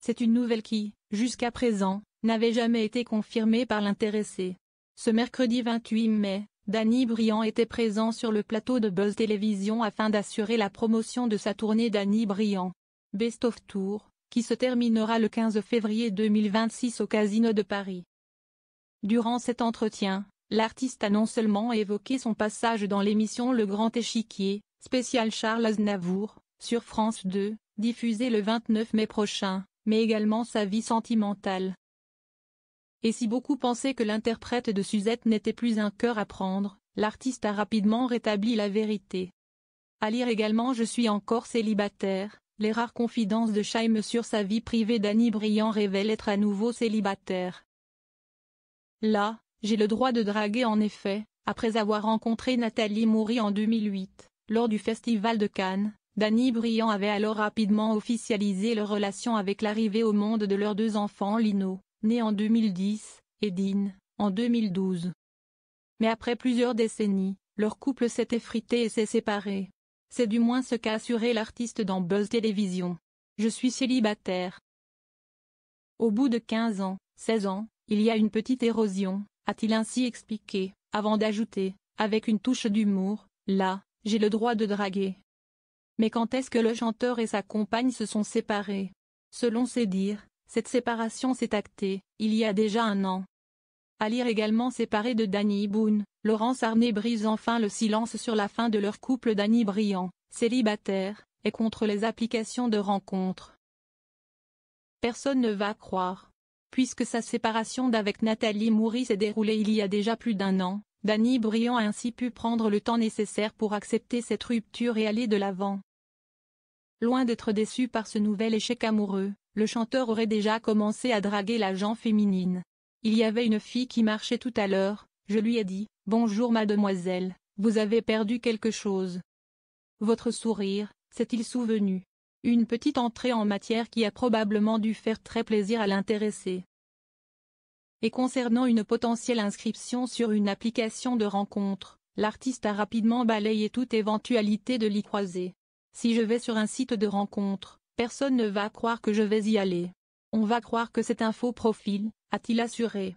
C'est une nouvelle qui, jusqu'à présent, n'avait jamais été confirmée par l'intéressé. Ce mercredi 28 mai, Danny Briand était présent sur le plateau de Buzz Télévision afin d'assurer la promotion de sa tournée Danny Briand Best of Tour, qui se terminera le 15 février 2026 au Casino de Paris. Durant cet entretien, l'artiste a non seulement évoqué son passage dans l'émission Le Grand Échiquier, spécial Charles Aznavour, sur France 2, diffusée le 29 mai prochain, mais également sa vie sentimentale. Et si beaucoup pensaient que l'interprète de Suzette n'était plus un cœur à prendre, l'artiste a rapidement rétabli la vérité. À lire également Je suis encore célibataire, les rares confidences de Chaim sur sa vie privée. Danny Briand révèle être à nouveau célibataire. Là, j'ai le droit de draguer en effet, après avoir rencontré Nathalie Moury en 2008, lors du Festival de Cannes. Danny Briand avait alors rapidement officialisé leur relation avec l'arrivée au monde de leurs 2 enfants Lino, né en 2010, et Dean, en 2012. Mais après plusieurs décennies, leur couple s'est effrité et s'est séparé. C'est du moins ce qu'a assuré l'artiste dans Buzz Télévision. Je suis célibataire. Au bout de 15 ans, 16 ans, il y a une petite érosion, a-t-il ainsi expliqué, avant d'ajouter, avec une touche d'humour, là, j'ai le droit de draguer. Mais quand est-ce que le chanteur et sa compagne se sont séparés? Selon ses dires, cette séparation s'est actée, il y a déjà 1 an. À lire également séparé de Danny Boone, Laurence Arnay brise enfin le silence sur la fin de leur couple. Danny Briand, célibataire, est contre les applications de rencontres. Personne ne va croire. Puisque sa séparation d'avec Nathalie Moury s'est déroulée il y a déjà plus d'1 an, Danny Briand a ainsi pu prendre le temps nécessaire pour accepter cette rupture et aller de l'avant. Loin d'être déçu par ce nouvel échec amoureux, le chanteur aurait déjà commencé à draguer la gent féminine. Il y avait une fille qui marchait tout à l'heure, je lui ai dit « Bonjour mademoiselle, vous avez perdu quelque chose. » Votre sourire, s'est-il souvenu. Une petite entrée en matière qui a probablement dû faire très plaisir à l'intéressé. Et concernant une potentielle inscription sur une application de rencontre, l'artiste a rapidement balayé toute éventualité de l'y croiser. Si je vais sur un site de rencontre, personne ne va croire que je vais y aller. On va croire que c'est un faux profil, a-t-il assuré.